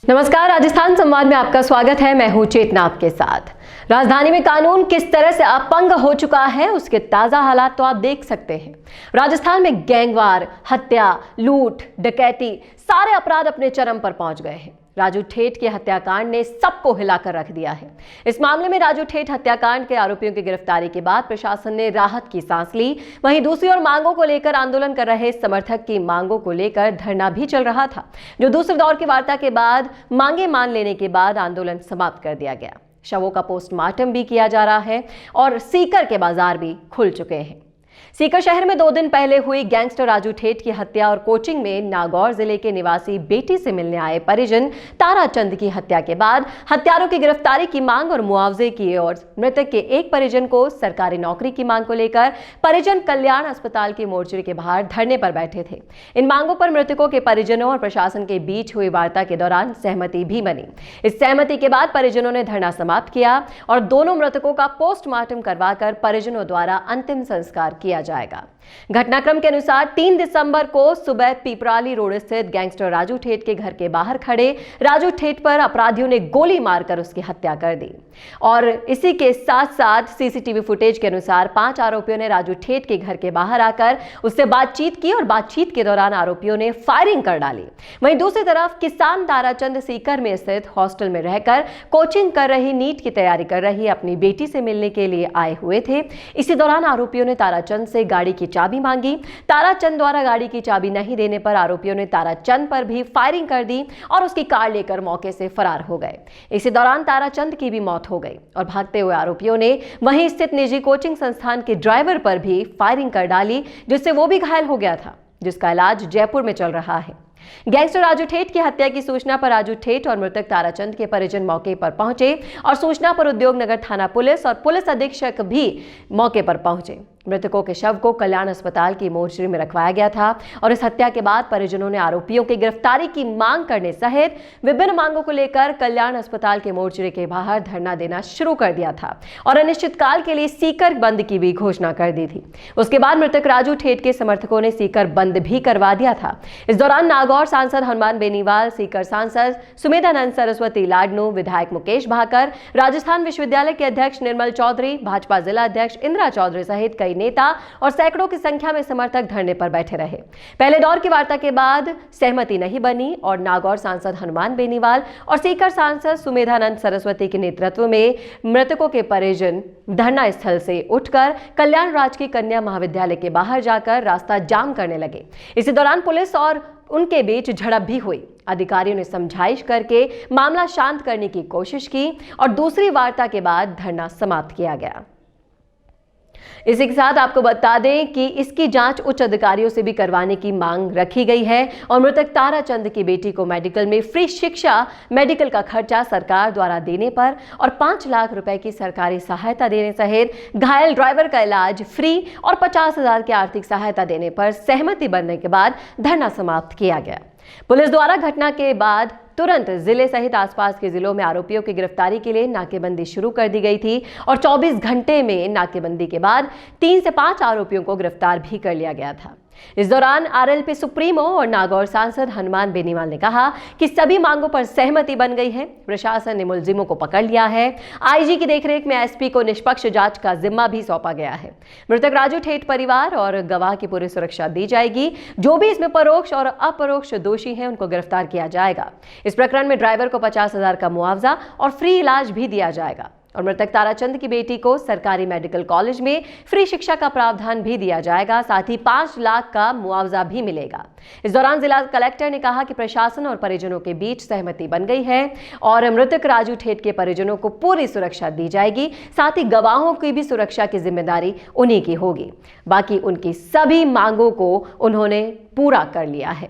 नमस्कार, राजस्थान संवाद में आपका स्वागत है। मैं हूं चेतना आपके साथ। राजधानी में कानून किस तरह से अपंग हो चुका है उसके ताजा हालात तो आप देख सकते हैं। राजस्थान में गैंगवार, हत्या, लूट, डकैती सारे अपराध अपने चरम पर पहुंच गए हैं। राजू ठेठ के हत्याकांड ने सबको हिलाकर रख दिया है। इस मामले में राजू ठेठ हत्याकांड के आरोपियों की गिरफ्तारी के बाद प्रशासन ने राहत की सांस ली। वहीं दूसरी ओर मांगों को लेकर आंदोलन कर रहे समर्थक की मांगों को लेकर धरना भी चल रहा था, जो दूसरे दौर की वार्ता के बाद मांगे मान लेने के बाद आंदोलन समाप्त कर दिया गया। शवों का पोस्टमार्टम भी किया जा रहा है और सीकर के बाजार भी खुल चुके हैं। सीकर शहर में 2 दिन पहले हुई गैंगस्टर राजू ठेठ की हत्या और कोचिंग में नागौर जिले के निवासी बेटी से मिलने आए परिजन ताराचंद की हत्या के बाद हत्यारों की गिरफ्तारी की मांग और मुआवजे की और मृतक के एक परिजन को सरकारी नौकरी की मांग को लेकर परिजन कल्याण अस्पताल की मोर्चरी के बाहर धरने पर बैठे थे। इन मांगों पर मृतकों के परिजनों और प्रशासन के बीच हुई वार्ता के दौरान सहमति भी बनी। इस सहमति के बाद परिजनों ने धरना समाप्त किया और दोनों मृतकों का पोस्टमार्टम करवाकर परिजनों द्वारा अंतिम संस्कार किया जाएगा। घटनाक्रम के अनुसार 3 दिसंबर को सुबह पीपराली रोड स्थित गैंगस्टर राजू ठेठ के घर के बाहर खड़े राजू ठेठ पर अपराधियों ने गोली मारकर उसकी हत्या कर दी। और इसी के साथ साथ सीसीटीवी फुटेज के अनुसार 5 आरोपियों ने राजू ठेठ के घर के बाहर आकर उससे बातचीत की और बातचीत के दौरान आरोपियों ने फायरिंग कर डाली। वहीं दूसरी तरफ किसान ताराचंद सीकर में स्थित हॉस्टल में रहकर कोचिंग कर रही, नीट की तैयारी कर रही अपनी बेटी से मिलने के लिए आए हुए थे। इसी दौरान आरोपियों ने ताराचंद से गाड़ी की चाबी मांगी। ताराचंद द्वारा गाड़ी की चाबी नहीं देने पर आरोपियों ने ताराचंद पर भी फायरिंग कर दी और उसकी कार लेकर मौके से फरार हो गए। इसी दौरान ताराचंद की भी मौत हो गई और भागते हुए आरोपियों ने वहीं स्थित निजी कोचिंग संस्थान के ड्राइवर पर भी फायरिंग कर डाली, जिससे वो भी घायल हो गया था, जिसका इलाज जयपुर में चल रहा है। गैंगस्टर राजू ठेठ की हत्या की सूचना पर राजू ठेठ और मृतक ताराचंद के परिजन मौके पर पहुंचे और सूचना पर उद्योग नगर थाना पुलिस और पुलिस अधीक्षक भी मौके पर पहुंचे। मृतकों के शव को कल्याण अस्पताल की मोर्चरी में रखवाया गया था और इस हत्या के बाद परिजनों ने आरोपियों की गिरफ्तारी की मांग करने सहित विभिन्न मांगों को लेकर कल्याण अस्पताल के मोर्चरी के बाहर धरना देना शुरू कर दिया था और अनिश्चितकाल के लिए सीकर बंद की भी घोषणा कर दी थी। उसके बाद मृतक राजू ठेठ के समर्थकों ने सीकर बंद भी करवा दिया था। इस दौरान नागौर सांसद हनुमान बेनीवाल, सीकर सांसद सुमेधानंद सरस्वती लाडनू, विधायक मुकेश भाकर, राजस्थान विश्वविद्यालय के अध्यक्ष निर्मल चौधरी, भाजपा जिला अध्यक्ष इंदिरा चौधरी सहित कई नेता और सैकड़ों की संख्या में समर्थक धरने पर बैठे रहे। पहले दौर की वार्ता के बाद सहमति नहीं बनी और नागौर सांसद हनुमान बेनीवाल और सीकर सांसद सुमेधानंद सरस्वती के नेतृत्व में मृतकों के परिजन धरना स्थल से उठकर कल्याण राजकीय कन्या महाविद्यालय के बाहर जाकर रास्ता जाम करने लगे। इसी दौरान पुलिस और उनके बीच झड़प भी हुई। अधिकारियों ने समझाइश करके मामला शांत करने की कोशिश की और दूसरी वार्ता के बाद धरना समाप्त किया गया। इसी के साथ आपको बता दें कि इसकी जांच उच्च अधिकारियों से भी करवाने की मांग रखी गई है और मृतक ताराचंद की बेटी को मेडिकल में फ्री शिक्षा, मेडिकल का खर्चा सरकार द्वारा देने पर और 5 लाख रुपए की सरकारी सहायता देने सहित घायल ड्राइवर का इलाज फ्री और 50,000 की आर्थिक सहायता देने पर सहमति बनने के बाद धरना समाप्त किया गया। पुलिस द्वारा घटना के बाद तुरंत जिले सहित आसपास के जिलों में आरोपियों की गिरफ्तारी के लिए नाकेबंदी शुरू कर दी गई थी और 24 घंटे में नाकेबंदी के बाद 3 से 5 आरोपियों को गिरफ्तार भी कर लिया गया था। इस दौरान आरएलपी सुप्रीमो और नागौर सांसद हनुमान बेनीवाल ने कहा कि सभी मांगों पर सहमति बन गई है। प्रशासन ने मुलजिमों को पकड़ लिया है। आईजी की देखरेख में एसपी को निष्पक्ष जांच का जिम्मा भी सौंपा गया है। मृतक राजू ठेठ परिवार और गवाह की पूरी सुरक्षा दी जाएगी। जो भी इसमें परोक्ष और अपरोक्ष दोषी हैं उनको गिरफ्तार किया जाएगा। इस प्रकरण में ड्राइवर को 50,000 का मुआवजा और फ्री इलाज भी दिया जाएगा और मृतक ताराचंद की बेटी को सरकारी मेडिकल कॉलेज में फ्री शिक्षा का प्रावधान भी दिया जाएगा। साथ ही 5 लाख का मुआवजा भी मिलेगा। इस दौरान जिला कलेक्टर ने कहा कि प्रशासन और परिजनों के बीच सहमति बन गई है और मृतक राजू ठेठ के परिजनों को पूरी सुरक्षा दी जाएगी। साथ ही गवाहों की भी सुरक्षा की जिम्मेदारी उन्हीं की होगी। बाकी उनकी सभी मांगों को उन्होंने पूरा कर लिया है।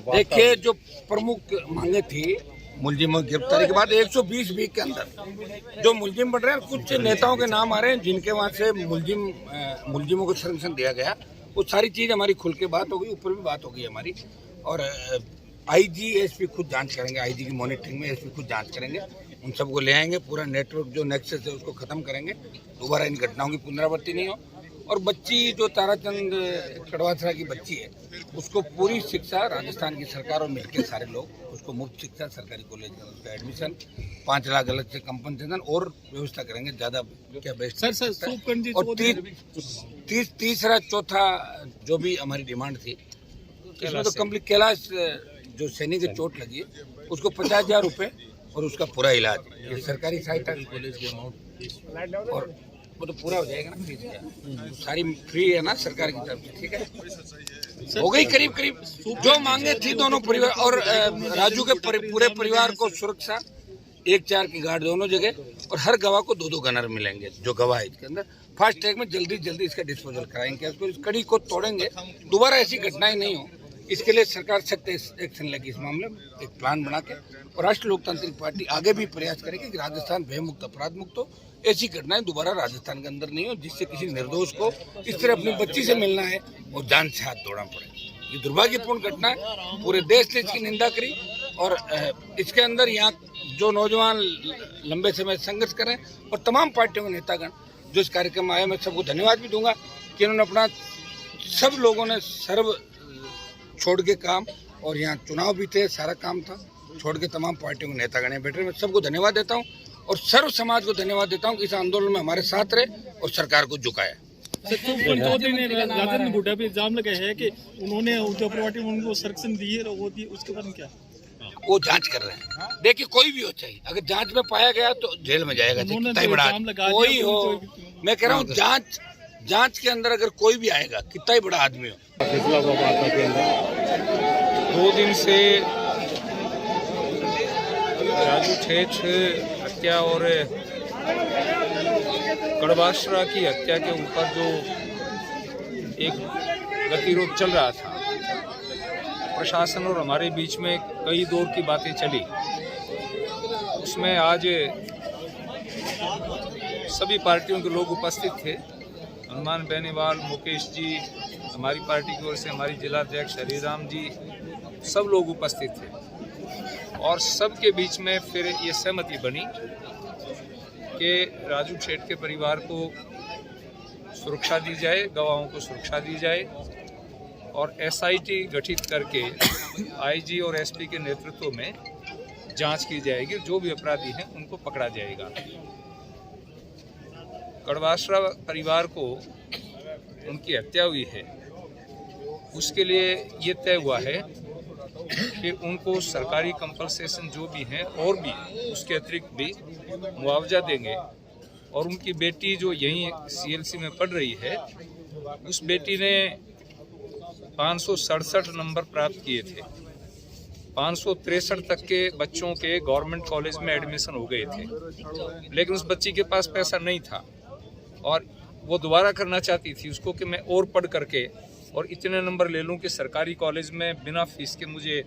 देखिए, जो प्रमुख मांगे थी मुलजिमों की गिरफ्तारी के बाद 120 वीक के अंदर जो मुलजिम बढ़ रहे हैं, कुछ नेताओं के नाम आ रहे हैं जिनके वहां से मुलजिमों को संरक्षण दिया गया। वो सारी चीज हमारी खुल के बात होगी, ऊपर भी बात होगी हमारी। और आईजी एसपी खुद जांच करेंगे, आईजी की मॉनिटरिंग में एसपी खुद जांच करेंगे, उन सबको ले आएंगे। पूरा नेटवर्क जो नेक्सस है उसको खत्म करेंगे, दोबारा इन घटनाओं की पुनरावृत्ति नहीं हो। और बच्ची जो ताराचंद कड़वासरा की बच्ची है उसको पूरी शिक्षा राजस्थान की सरकार और मिलकर सारे लोग उसको मुफ्त शिक्षा सरकारी कॉलेज में उसका एडमिशन 5 लाख अलग से कंपनसेशन और व्यवस्था करेंगे ज़्यादा क्या बेस्ट सर और तीसरा चौथा जो भी हमारी डिमांड थी इसमें तो कंप्लीट कैलाश जो सैनिक की चोट लगी है उसको 50,000 रुपये और उसका पूरा इलाज ये सरकारी सहायता कॉलेज के अमाउंट और वो तो पूरा हो जाएगा ना फीस सारी फ्री है ना सरकार की तरफ से ठीक है हो गई करीब करीब जो मांगे थी दोनों परिवार और राजू के पूरे परिवार को सुरक्षा 1-4 की गार्ड दोनों जगह और हर गवाह को 2-2 गनर मिलेंगे जो गवाह है इसके अंदर फास्ट ट्रैक में जल्दी इसका डिस्पोजल कराएंगे उसको इस कड़ी को तोड़ेंगे दोबारा ऐसी घटनाएं नहीं हो इसके लिए सरकार सख्त एक्शन लेगी इस मामले में एक प्लान बना के और राष्ट्रीय लोकतांत्रिक पार्टी आगे भी प्रयास करेगी कि राजस्थान भय मुक्त अपराध मुक्त हो ऐसी घटनाएं दोबारा राजस्थान के अंदर नहीं हो जिससे किसी निर्दोष को इस तरह अपनी बच्ची से मिलना है और जान से हाथ धोना पड़े ये दुर्भाग्यपूर्ण घटना है पूरे देश ने इसकी निंदा करी और इसके अंदर यहाँ जो नौजवान लंबे समय संघर्ष करें और तमाम पार्टियों के नेतागण जो इस कार्यक्रम में आए मैं सबको धन्यवाद भी दूंगा कि इन्होंने अपना सब लोगों ने सर्व छोड़ के काम और यहाँ चुनाव भी थे सारा काम था छोड़ के तमाम पार्टियों के नेतागण यहाँ बैठे मैं सबको धन्यवाद देता हूँ और सर्व समाज को धन्यवाद देता हूँ कि इस आंदोलन में हमारे साथ रहे और सरकार को झुकाया। चौधरी ने राजेंद्र गुड्डा पे इल्जाम लगाया है कि उन्होंने उद्धव पार्टी में उनको संरक्षण दिए और वो दिए उसके बारे में क्या वो जांच कर रहे हैं देखिए कोई भी हो चाहिए अगर जांच में पाया गया तो जेल में जाएगा कितना ही बड़ा कोई हो मैं कह रहा हूँ जांच के अंदर अगर कोई भी आएगा कितना ही बड़ा आदमी हो। 2 दिन से राजू छेछ हत्या और कड़वासरा की हत्या के ऊपर जो एक गतिरोध चल रहा था प्रशासन और हमारे बीच में कई दौर की बातें चली उसमें आज सभी पार्टियों के लोग उपस्थित थे हनुमान बेनीवाल मुकेश जी हमारी पार्टी की ओर से हमारी जिला अध्यक्ष हरिराम जी सब लोग उपस्थित थे और सबके बीच में फिर ये सहमति बनी कि राजू छेठ के परिवार को सुरक्षा दी जाए गवाहों को सुरक्षा दी जाए और एसआईटी गठित करके आईजी और एसपी के नेतृत्व में जांच की जाएगी जो भी अपराधी हैं उनको पकड़ा जाएगा। कड़वासरा परिवार को उनकी हत्या हुई है उसके लिए ये तय हुआ है कि उनको सरकारी कंपनसेशन जो भी हैं और भी उसके अतिरिक्त भी मुआवजा देंगे और उनकी बेटी जो यहीं सीएलसी में पढ़ रही है उस बेटी ने 567 नंबर प्राप्त किए थे 563 तक के बच्चों के गवर्नमेंट कॉलेज में एडमिशन हो गए थे लेकिन उस बच्ची के पास पैसा नहीं था और वो दोबारा करना चाहती थी उसको कि मैं और पढ़ करके और इतने नंबर ले लूं कि सरकारी कॉलेज में बिना फीस के मुझे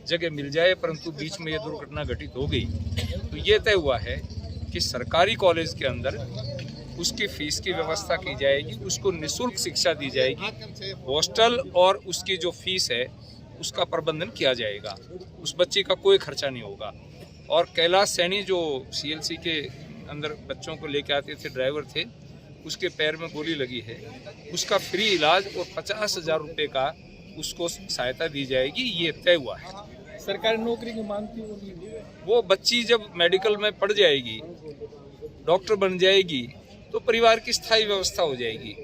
जगह मिल जाए परंतु बीच में ये दुर्घटना घटित हो गई। तो ये तय हुआ है कि सरकारी कॉलेज के अंदर उसकी फीस की व्यवस्था की जाएगी उसको निःशुल्क शिक्षा दी जाएगी हॉस्टल और उसकी जो फीस है उसका प्रबंधन किया जाएगा उस बच्ची का कोई खर्चा नहीं होगा। और कैलाश सैनी जो सीएलसी के अंदर बच्चों को लेके आते थे ड्राइवर थे उसके पैर में गोली लगी है उसका फ्री इलाज और 50,000 रुपये का उसको सहायता दी जाएगी ये तय हुआ है। सरकारी नौकरी की मांग थी वो बच्ची जब मेडिकल में पढ़ जाएगी डॉक्टर बन जाएगी तो परिवार की स्थायी व्यवस्था हो जाएगी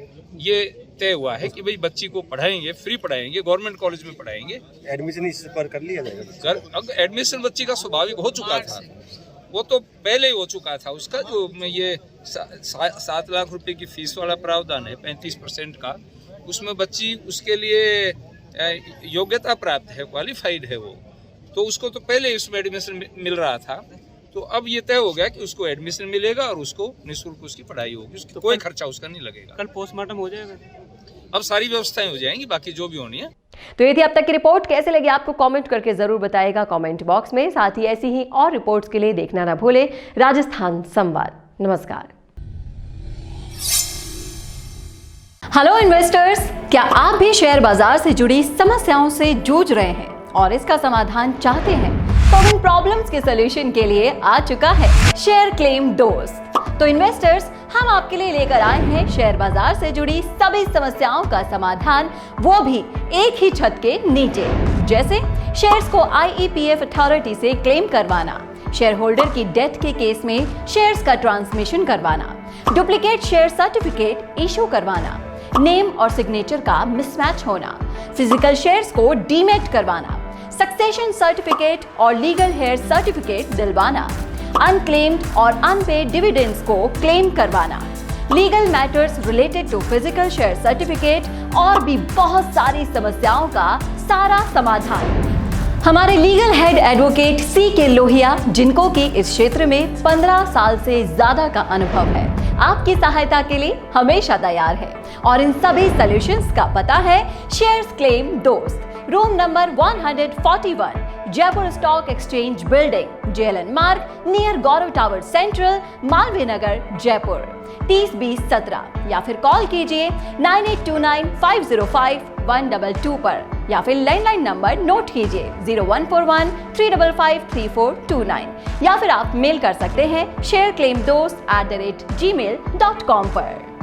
ये तय हुआ है कि भाई बच्ची को पढ़ाएंगे फ्री पढ़ाएंगे गवर्नमेंट कॉलेज में पढ़ाएंगे एडमिशन इस पर कर लिया जाएगा। एडमिशन बच्ची का स्वाभाविक हो चुका था वो तो पहले ही हो चुका था उसका जो ये 7 लाख रुपए की फीस वाला प्रावधान है 35% का उसमें बच्ची उसके लिए योग्यता प्राप्त है क्वालिफाइड है वो तो उसको तो पहले ही उसमें एडमिशन मिल रहा था तो अब ये तय हो गया कि उसको एडमिशन मिलेगा और उसको निःशुल्क उसकी पढ़ाई होगी उसकी कोई खर्चा उसका नहीं लगेगा। कल पोस्टमार्टम हो जाएगा अब सारी व्यवस्थाएं हो जाएंगी बाकी जो भी होनी है। तो ये थी अब तक की रिपोर्ट कैसे लगी आपको कमेंट करके जरूर बताइएगा कमेंट बॉक्स में साथ ही ऐसी ही और रिपोर्ट्स के लिए देखना ना भूले राजस्थान संवाद। नमस्कार। हेलो इन्वेस्टर्स, क्या आप भी शेयर बाजार से जुड़ी समस्याओं से जूझ रहे हैं और इसका समाधान चाहते हैं तो इन प्रॉब्लम्स के सलूशन के लिए आ चुका है शेयर क्लेम दोस्त। तो इन्वेस्टर्स हम आपके लिए लेकर आए हैं शेयर बाजार से जुड़ी सभी समस्याओं का समाधान, वो भी एक ही छत के नीचे। जैसे शेयर्स को IEPF अथॉरिटी से क्लेम करवाना, शेयर होल्डर की डेथ के केस में शेयर्स का ट्रांसमिशन करवाना, डुप्लीकेट शेयर सर्टिफिकेट इशू करवाना, नेम और सिग्नेचर का मिसमैच होना, फिजिकल शेयर्स को डीमेट करवाना, सक्सेशन सर्टिफिकेट और लीगल हेयर सर्टिफिकेट दिलवाना, अनक्लेम्ड और अनपेड डिविडेंड्स को क्लेम करवाना, legal matters related to physical share certificate और भी बहुत सारी समस्याओं का सारा समाधान। हमारे legal head advocate CK Lohia, जिनको कि इस क्षेत्र में 15 साल से ज्यादा का अनुभव है, आपकी सहायता के लिए हमेशा तैयार है। और इन सभी सॉल्यूशंस का पता है शेयर्स क्लेम दोस्त, room number 141, Jaipur stock exchange building, JLN मार्ग, नियर गौरव टावर सेंट्रल, मालवीय नगर, जयपुर 302017, या फिर कॉल कीजिए 9829505122 पर, या फिर लैंडलाइन नंबर नोट कीजिए 0141-355-3429, या फिर आप मेल कर सकते हैं shareclaimdost@gmail.com पर।